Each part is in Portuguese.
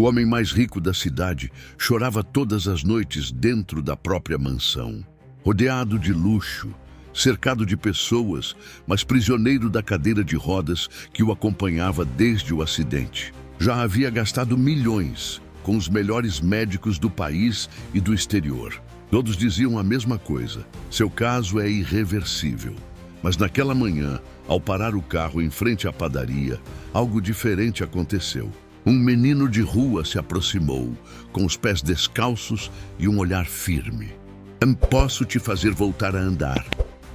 O homem mais rico da cidade chorava todas as noites dentro da própria mansão, rodeado de luxo, cercado de pessoas, mas prisioneiro da cadeira de rodas que o acompanhava desde o acidente. Já havia gastado milhões com os melhores médicos do país e do exterior. Todos diziam a mesma coisa: seu caso é irreversível. Mas naquela manhã, ao parar o carro em frente à padaria, algo diferente aconteceu. Um menino de rua se aproximou, com os pés descalços e um olhar firme. Posso te fazer voltar a andar,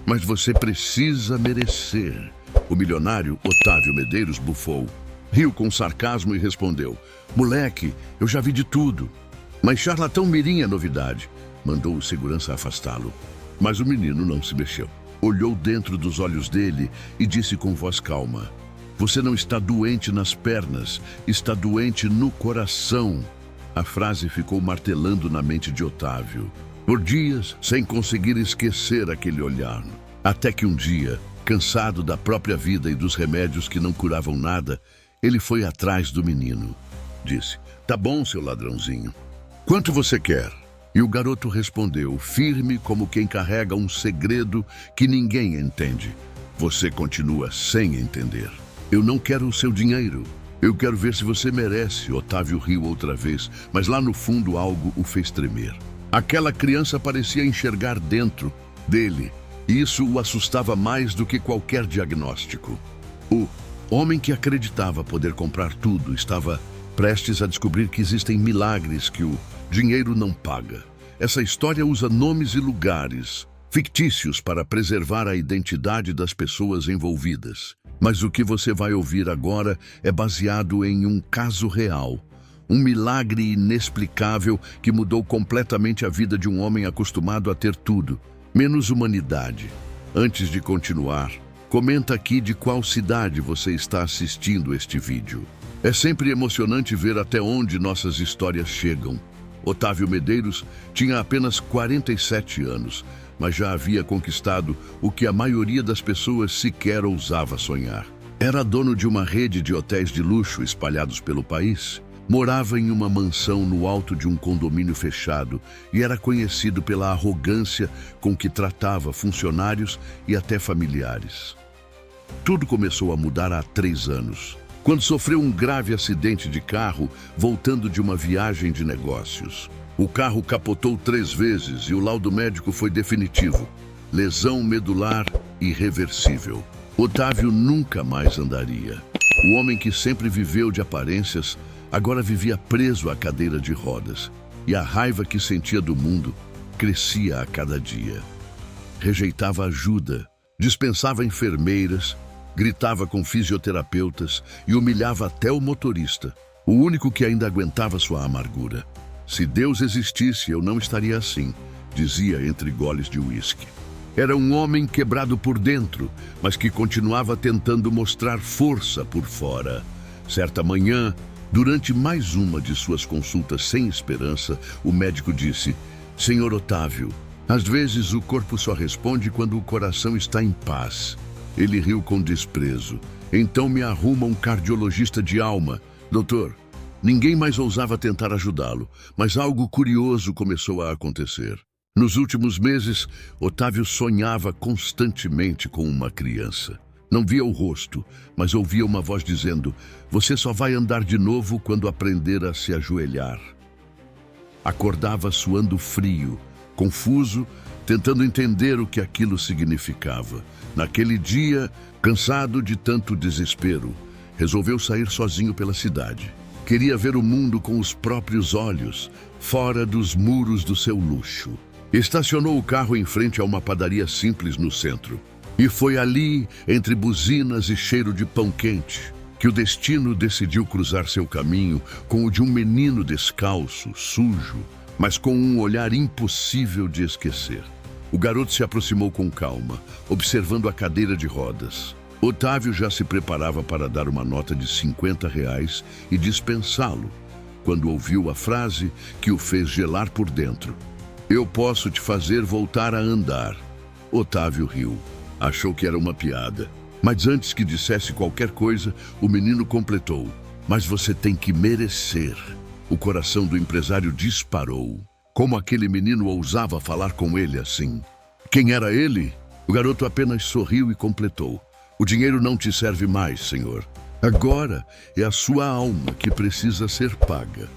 mas você precisa merecer. O milionário Otávio Medeiros bufou. Riu com sarcasmo e respondeu: moleque, eu já vi de tudo. Mas charlatão mirim é novidade. Mandou o segurança afastá-lo. Mas o menino não se mexeu. Olhou dentro dos olhos dele e disse com voz calma: você não está doente nas pernas, está doente no coração. A frase ficou martelando na mente de Otávio, por dias sem conseguir esquecer aquele olhar. Até que um dia, cansado da própria vida e dos remédios que não curavam nada, ele foi atrás do menino. Disse: tá bom, seu ladrãozinho. Quanto você quer? E o garoto respondeu, firme como quem carrega um segredo que ninguém entende. Você continua sem entender. Eu não quero o seu dinheiro. Eu quero ver se você merece. Otávio riu outra vez, mas lá no fundo algo o fez tremer. Aquela criança parecia enxergar dentro dele, e isso o assustava mais do que qualquer diagnóstico. O homem que acreditava poder comprar tudo estava prestes a descobrir que existem milagres que o dinheiro não paga. Essa história usa nomes e lugares fictícios para preservar a identidade das pessoas envolvidas. Mas o que você vai ouvir agora é baseado em um caso real. Um milagre inexplicável que mudou completamente a vida de um homem acostumado a ter tudo, menos humanidade. Antes de continuar, comenta aqui de qual cidade você está assistindo este vídeo. É sempre emocionante ver até onde nossas histórias chegam. Otávio Medeiros tinha apenas 47 anos, mas já havia conquistado o que a maioria das pessoas sequer ousava sonhar. Era dono de uma rede de hotéis de luxo espalhados pelo país. Morava em uma mansão no alto de um condomínio fechado e era conhecido pela arrogância com que tratava funcionários e até familiares. Tudo começou a mudar há 3 anos, quando sofreu um grave acidente de carro voltando de uma viagem de negócios. O carro capotou 3 vezes e o laudo médico foi definitivo: lesão medular irreversível. Otávio nunca mais andaria. O homem que sempre viveu de aparências agora vivia preso à cadeira de rodas, e a raiva que sentia do mundo crescia a cada dia. Rejeitava ajuda, dispensava enfermeiras, gritava com fisioterapeutas e humilhava até o motorista, o único que ainda aguentava sua amargura. Se Deus existisse, eu não estaria assim, dizia entre goles de uísque. Era um homem quebrado por dentro, mas que continuava tentando mostrar força por fora. Certa manhã, durante mais uma de suas consultas sem esperança, o médico disse: Senhor Otávio, às vezes o corpo só responde quando o coração está em paz. Ele riu com desprezo. Então me arruma um cardiologista de alma. Doutor, ninguém mais ousava tentar ajudá-lo, mas algo curioso começou a acontecer. Nos últimos meses, Otávio sonhava constantemente com uma criança. Não via o rosto, mas ouvia uma voz dizendo: você só vai andar de novo quando aprender a se ajoelhar. Acordava suando frio, confuso, tentando entender o que aquilo significava. Naquele dia, cansado de tanto desespero, resolveu sair sozinho pela cidade. Queria ver o mundo com os próprios olhos, fora dos muros do seu luxo. Estacionou o carro em frente a uma padaria simples no centro. E foi ali, entre buzinas e cheiro de pão quente, que o destino decidiu cruzar seu caminho com o de um menino descalço, sujo, mas com um olhar impossível de esquecer. O garoto se aproximou com calma, observando a cadeira de rodas. Otávio já se preparava para dar uma nota de R$ 50 e dispensá-lo, quando ouviu a frase que o fez gelar por dentro. Eu posso te fazer voltar a andar. Otávio riu. Achou que era uma piada. Mas antes que dissesse qualquer coisa, o menino completou: mas você tem que merecer. O coração do empresário disparou. Como aquele menino ousava falar com ele assim? Quem era ele? O garoto apenas sorriu e completou. O dinheiro não te serve mais, senhor. Agora é a sua alma que precisa ser paga.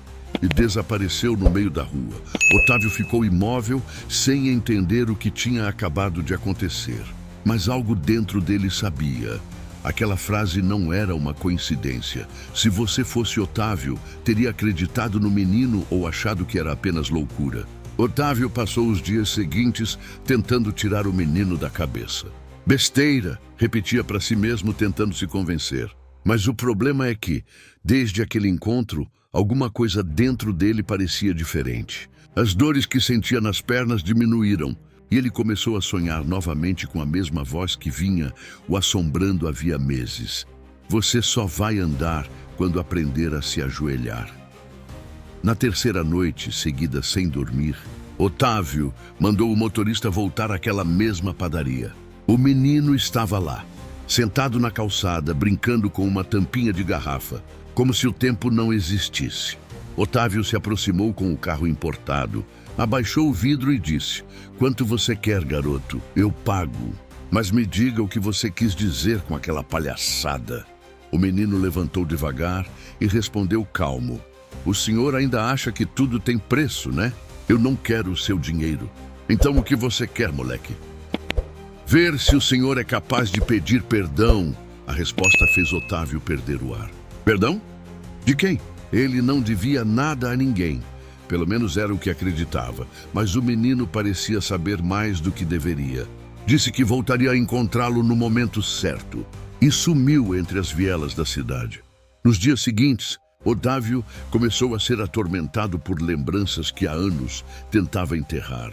E desapareceu no meio da rua. Otávio ficou imóvel, sem entender o que tinha acabado de acontecer. Mas algo dentro dele sabia. Aquela frase não era uma coincidência. Se você fosse Otávio, teria acreditado no menino ou achado que era apenas loucura. Otávio passou os dias seguintes tentando tirar o menino da cabeça. Besteira, repetia para si mesmo tentando se convencer. Mas o problema é que, desde aquele encontro, alguma coisa dentro dele parecia diferente. As dores que sentia nas pernas diminuíram e ele começou a sonhar novamente com a mesma voz que vinha o assombrando havia meses. Você só vai andar quando aprender a se ajoelhar. Na terceira noite, seguida sem dormir, Otávio mandou o motorista voltar àquela mesma padaria. O menino estava lá, sentado na calçada, brincando com uma tampinha de garrafa, como se o tempo não existisse. Otávio se aproximou com o carro importado, abaixou o vidro e disse: "Quanto você quer, garoto? Eu pago. Mas me diga o que você quis dizer com aquela palhaçada." O menino levantou devagar e respondeu calmo: "O senhor ainda acha que tudo tem preço, né? Eu não quero o seu dinheiro. Então o que você quer, moleque?" "Ver se o senhor é capaz de pedir perdão." A resposta fez Otávio perder o ar. "Perdão? De quem?" Ele não devia nada a ninguém. Pelo menos era o que acreditava. Mas o menino parecia saber mais do que deveria. Disse que voltaria a encontrá-lo no momento certo. E sumiu entre as vielas da cidade. Nos dias seguintes, Otávio começou a ser atormentado por lembranças que há anos tentava enterrar.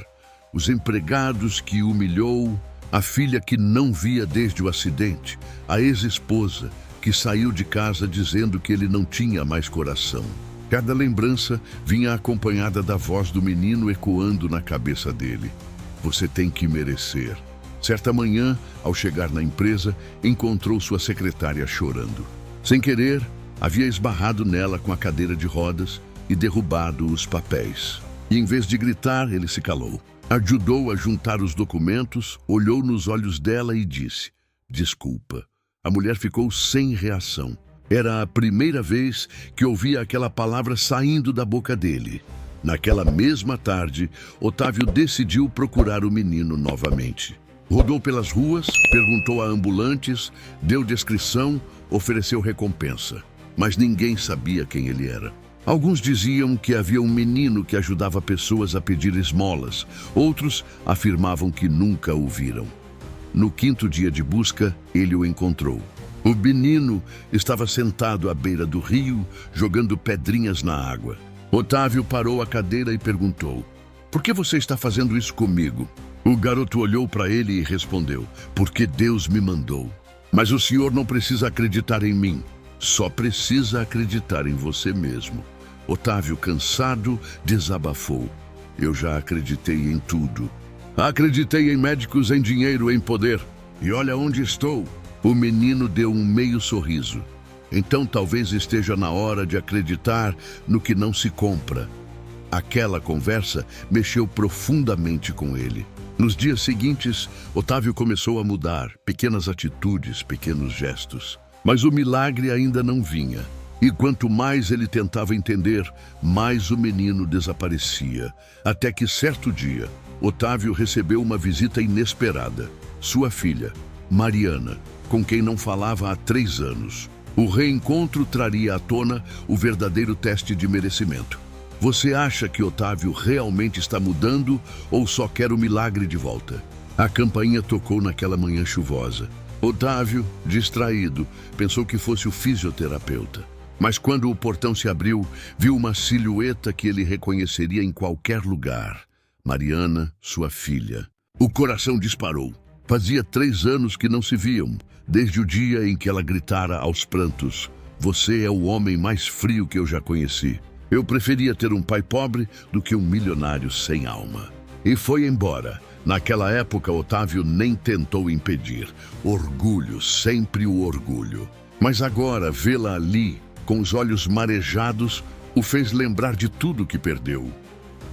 Os empregados que humilhou, a filha que não via desde o acidente, a ex-esposa que saiu de casa dizendo que ele não tinha mais coração. Cada lembrança vinha acompanhada da voz do menino ecoando na cabeça dele. "Você tem que merecer." Certa manhã, ao chegar na empresa, encontrou sua secretária chorando. Sem querer, havia esbarrado nela com a cadeira de rodas e derrubado os papéis. E em vez de gritar, ele se calou. Ajudou a juntar os documentos, olhou nos olhos dela e disse: "Desculpa." A mulher ficou sem reação. Era a primeira vez que ouvia aquela palavra saindo da boca dele. Naquela mesma tarde, Otávio decidiu procurar o menino novamente. Rodou pelas ruas, perguntou a ambulantes, deu descrição, ofereceu recompensa. Mas ninguém sabia quem ele era. Alguns diziam que havia um menino que ajudava pessoas a pedir esmolas. Outros afirmavam que nunca o viram. No quinto dia de busca, ele o encontrou. O menino estava sentado à beira do rio, jogando pedrinhas na água. Otávio parou a cadeira e perguntou: "Por que você está fazendo isso comigo?" O garoto olhou para ele e respondeu: "Porque Deus me mandou. Mas o senhor não precisa acreditar em mim, só precisa acreditar em você mesmo." Otávio, cansado, desabafou: "Eu já acreditei em tudo. Acreditei em médicos, em dinheiro, em poder. E olha onde estou." O menino deu um meio sorriso. "Então talvez esteja na hora de acreditar no que não se compra." Aquela conversa mexeu profundamente com ele. Nos dias seguintes, Otávio começou a mudar, pequenas atitudes, pequenos gestos. Mas o milagre ainda não vinha. E quanto mais ele tentava entender, mais o menino desaparecia. Até que certo dia, Otávio recebeu uma visita inesperada. Sua filha, Mariana, com quem não falava há 3 anos. O reencontro traria à tona o verdadeiro teste de merecimento. Você acha que Otávio realmente está mudando ou só quer o milagre de volta? A campainha tocou naquela manhã chuvosa. Otávio, distraído, pensou que fosse o fisioterapeuta. Mas quando o portão se abriu, viu uma silhueta que ele reconheceria em qualquer lugar. Mariana, sua filha. O coração disparou. Fazia 3 anos que não se viam, desde o dia em que ela gritara aos prantos: "Você é o homem mais frio que eu já conheci. Eu preferia ter um pai pobre do que um milionário sem alma." E foi embora. Naquela época, Otávio nem tentou impedir. Orgulho, sempre o orgulho. Mas agora, vê-la ali, com os olhos marejados, O fez lembrar de tudo que perdeu.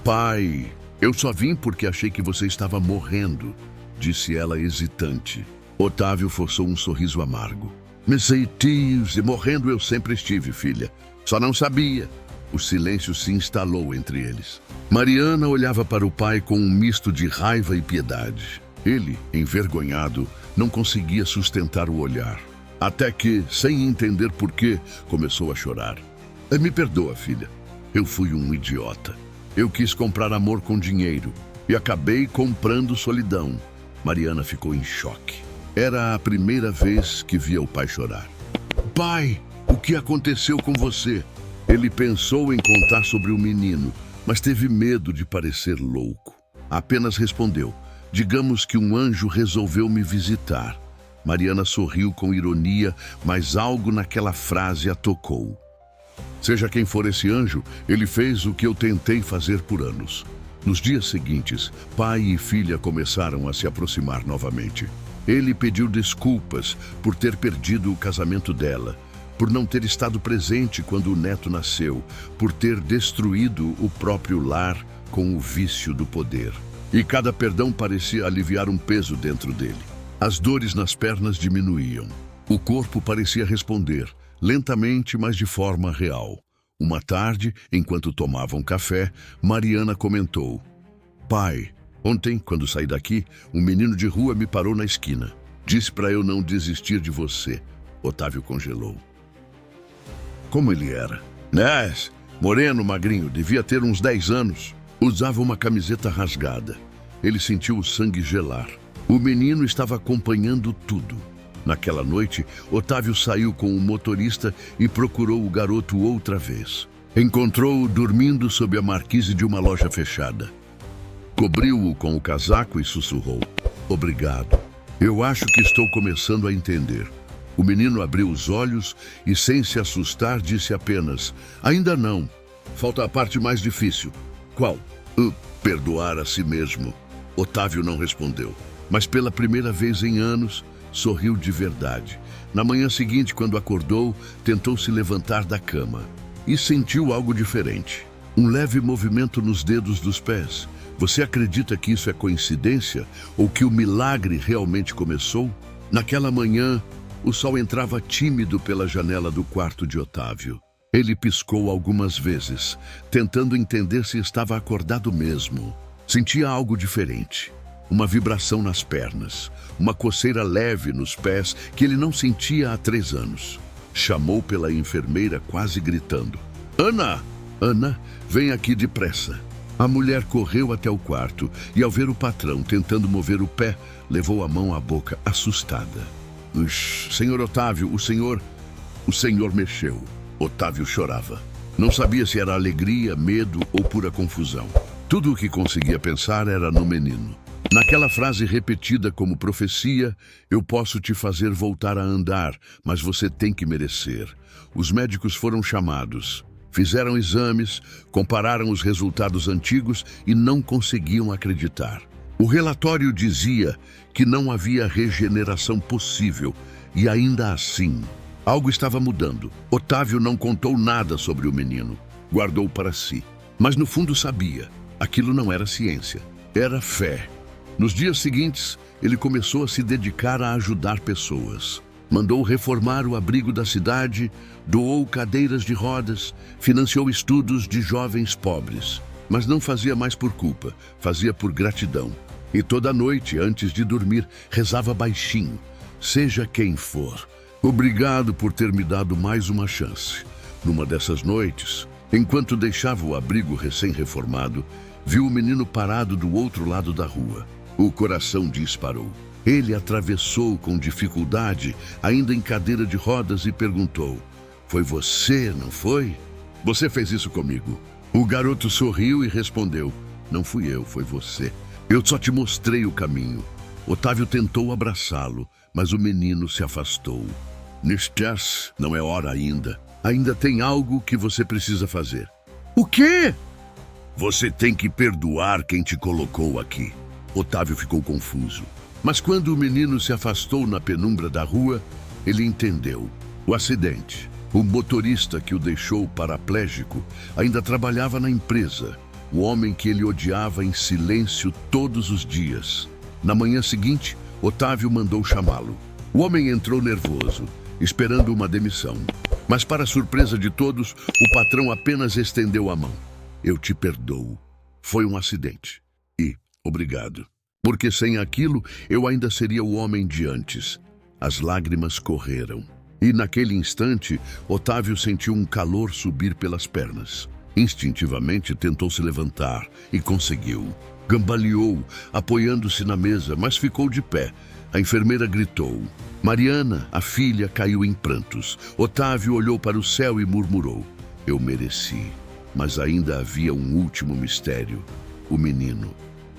Pai, eu só vim porque achei que você estava morrendo, disse ela hesitante. Otávio forçou um sorriso amargo. Me sei tios, e morrendo eu sempre estive, filha. Só não sabia. O silêncio se instalou entre eles. Mariana olhava para o pai com um misto de raiva e piedade. Ele, envergonhado, não conseguia sustentar o olhar. Até que, sem entender por quê, começou a chorar. Me perdoa, filha. Eu fui um idiota. Eu quis comprar amor com dinheiro e acabei comprando solidão. Mariana ficou em choque. Era a primeira vez que via o pai chorar. Pai, o que aconteceu com você? Ele pensou em contar sobre o menino, mas teve medo de parecer louco. Apenas respondeu: digamos que um anjo resolveu me visitar. Mariana sorriu com ironia, mas algo naquela frase a tocou. Seja quem for esse anjo, ele fez o que eu tentei fazer por anos. Nos dias seguintes, pai e filha começaram a se aproximar novamente. Ele pediu desculpas por ter perdido o casamento dela, por não ter estado presente quando o neto nasceu, por ter destruído o próprio lar com o vício do poder. E cada perdão parecia aliviar um peso dentro dele. As dores nas pernas diminuíam. O corpo parecia responder, lentamente, mas de forma real. Uma tarde, enquanto tomavam café, Mariana comentou: pai, ontem, quando saí daqui, um menino de rua me parou na esquina. Disse para eu não desistir de você. Otávio congelou. Como ele era? Moreno, magrinho, devia ter uns 10 anos. Usava uma camiseta rasgada. Ele sentiu o sangue gelar. O menino estava acompanhando tudo. Naquela noite, Otávio saiu com o motorista e procurou o garoto outra vez. Encontrou-o dormindo sob a marquise de uma loja fechada. Cobriu-o com o casaco e sussurrou: obrigado. Eu acho que estou começando a entender. O menino abriu os olhos e, sem se assustar, disse apenas: ainda não. Falta a parte mais difícil. Qual? Perdoar a si mesmo. Otávio não respondeu, mas pela primeira vez em anos, sorriu de verdade. Na manhã seguinte, quando acordou, tentou se levantar da cama e sentiu algo diferente. Um leve movimento nos dedos dos pés. Você acredita que isso é coincidência ou que o milagre realmente começou? Naquela manhã, o sol entrava tímido pela janela do quarto de Otávio. Ele piscou algumas vezes, tentando entender se estava acordado mesmo. Sentia algo diferente. Uma vibração nas pernas, uma coceira leve nos pés que ele não sentia há 3 anos. Chamou pela enfermeira, quase gritando: Ana! Ana, vem aqui depressa. A mulher correu até o quarto e, ao ver o patrão tentando mover o pé, levou a mão à boca, assustada. Senhor Otávio, o senhor mexeu. Otávio chorava. Não sabia se era alegria, medo ou pura confusão. Tudo o que conseguia pensar era no menino. Naquela frase repetida como profecia: eu posso te fazer voltar a andar, mas você tem que merecer. Os médicos foram chamados. Fizeram exames, compararam os resultados antigos e não conseguiam acreditar. O relatório dizia que não havia regeneração possível e ainda assim, algo estava mudando. Otávio não contou nada sobre o menino, guardou para si. Mas no fundo sabia, aquilo não era ciência, era fé. Nos dias seguintes, ele começou a se dedicar a ajudar pessoas. Mandou reformar o abrigo da cidade, doou cadeiras de rodas, financiou estudos de jovens pobres. Mas não fazia mais por culpa, fazia por gratidão. E toda noite, antes de dormir, rezava baixinho: seja quem for, obrigado por ter me dado mais uma chance. Numa dessas noites, enquanto deixava o abrigo recém-reformado, viu o menino parado do outro lado da rua. O coração disparou. Ele atravessou com dificuldade, ainda em cadeira de rodas, e perguntou: foi você, não foi? Você fez isso comigo. O garoto sorriu e respondeu: não fui eu, foi você. Eu só te mostrei o caminho. Otávio tentou abraçá-lo, mas o menino se afastou. Nistas, não é hora ainda. Ainda tem algo que você precisa fazer. O quê? Você tem que perdoar quem te colocou aqui. Otávio ficou confuso. Mas quando o menino se afastou na penumbra da rua, ele entendeu. O acidente, O motorista que o deixou paraplégico ainda trabalhava na empresa, o homem que ele odiava em silêncio todos os dias. Na manhã seguinte, Otávio mandou chamá-lo. O homem entrou nervoso, esperando uma demissão. Mas, para surpresa de todos, o patrão apenas estendeu a mão. Eu te perdoo. Foi um acidente. E obrigado. Porque sem aquilo, eu ainda seria o homem de antes. As lágrimas correram. E naquele instante, Otávio sentiu um calor subir pelas pernas. Instintivamente tentou se levantar e conseguiu. Gambaleou, apoiando-se na mesa, mas ficou de pé. A enfermeira gritou. Mariana, a filha, caiu em prantos. Otávio olhou para o céu e murmurou. Eu mereci. Mas ainda havia um último mistério. O menino.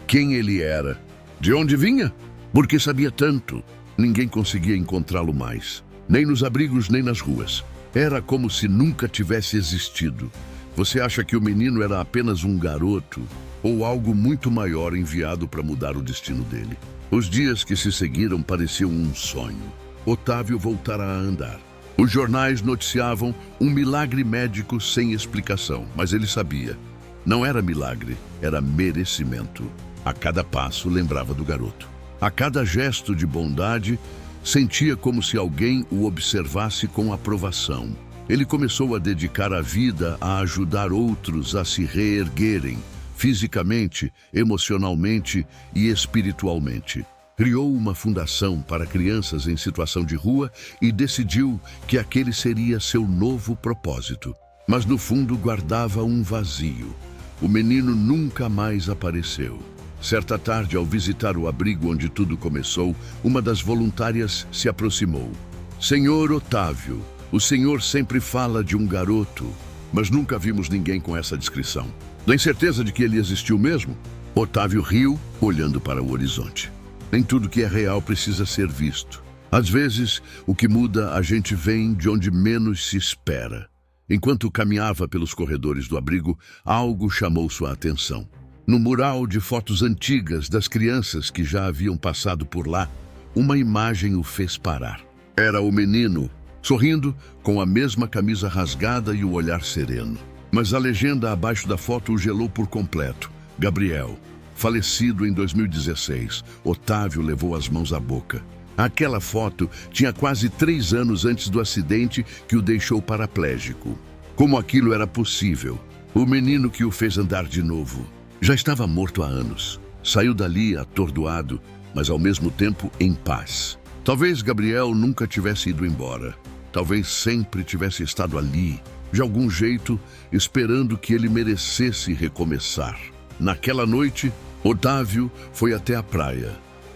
Quem ele era? De onde vinha? Por que sabia tanto? Ninguém conseguia encontrá-lo mais. Nem nos abrigos, nem nas ruas. Era como se nunca tivesse existido. Você acha que o menino era apenas um garoto ou algo muito maior enviado para mudar o destino dele? Os dias que se seguiram pareciam um sonho. Otávio voltara a andar. Os jornais noticiavam um milagre médico sem explicação, mas ele sabia. Não era milagre, era merecimento. A cada passo lembrava do garoto. A cada gesto de bondade, sentia como se alguém o observasse com aprovação. Ele começou a dedicar a vida a ajudar outros a se reerguerem, fisicamente, emocionalmente e espiritualmente. Criou uma fundação para crianças em situação de rua e decidiu que aquele seria seu novo propósito. Mas no fundo guardava um vazio. O menino nunca mais apareceu. Certa tarde, ao visitar o abrigo onde tudo começou, uma das voluntárias se aproximou. Senhor Otávio, o senhor sempre fala de um garoto, mas nunca vimos ninguém com essa descrição. Tem certeza de que ele existiu mesmo? Otávio riu, olhando para o horizonte. Nem tudo que é real precisa ser visto. Às vezes, o que muda a gente vem de onde menos se espera. Enquanto caminhava pelos corredores do abrigo, algo chamou sua atenção. No mural de fotos antigas das crianças que já haviam passado por lá, uma imagem o fez parar. Era o menino, sorrindo, com a mesma camisa rasgada e o olhar sereno. Mas a legenda abaixo da foto o gelou por completo. Gabriel, falecido em 2016, Otávio levou as mãos à boca. Aquela foto tinha quase 3 anos antes do acidente que o deixou paraplégico. Como aquilo era possível? O menino que o fez andar de novo. Já estava morto há anos. Saiu dali atordoado, mas ao mesmo tempo em paz. Talvez Gabriel nunca tivesse ido embora. Talvez sempre tivesse estado ali, de algum jeito, esperando que ele merecesse recomeçar. Naquela noite, Otávio foi até a praia,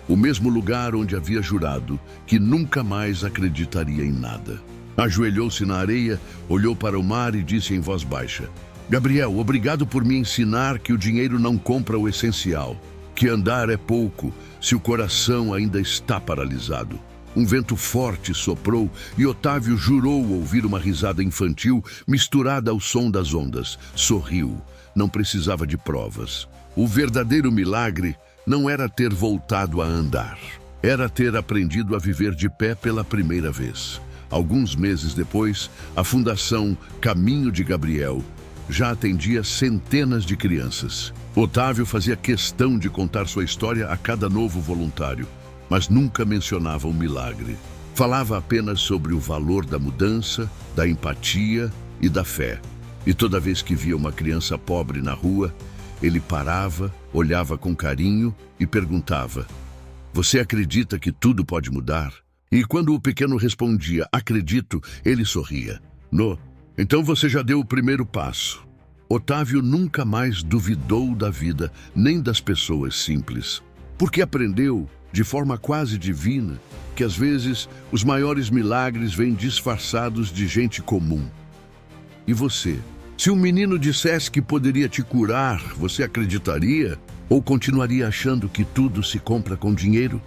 o mesmo lugar onde havia jurado que nunca mais acreditaria em nada. Ajoelhou-se na areia, olhou para o mar e disse em voz baixa: Gabriel, obrigado por me ensinar que o dinheiro não compra o essencial, que andar é pouco se o coração ainda está paralisado. Um vento forte soprou e Otávio jurou ouvir uma risada infantil misturada ao som das ondas. Sorriu. Não precisava de provas. O verdadeiro milagre não era ter voltado a andar. Era ter aprendido a viver de pé pela primeira vez. Alguns meses depois, a Fundação Caminho de Gabriel já atendia centenas de crianças. Otávio fazia questão de contar sua história a cada novo voluntário, mas nunca mencionava o milagre. Falava apenas sobre o valor da mudança, da empatia e da fé. E toda vez que via uma criança pobre na rua, ele parava, olhava com carinho e perguntava: Você acredita que tudo pode mudar? E quando o pequeno respondia: Acredito, ele sorria. Então você já deu o primeiro passo. Otávio nunca mais duvidou da vida, nem das pessoas simples. Porque aprendeu, de forma quase divina, que às vezes os maiores milagres vêm disfarçados de gente comum. E você? Se um menino dissesse que poderia te curar, você acreditaria? Ou continuaria achando que tudo se compra com dinheiro?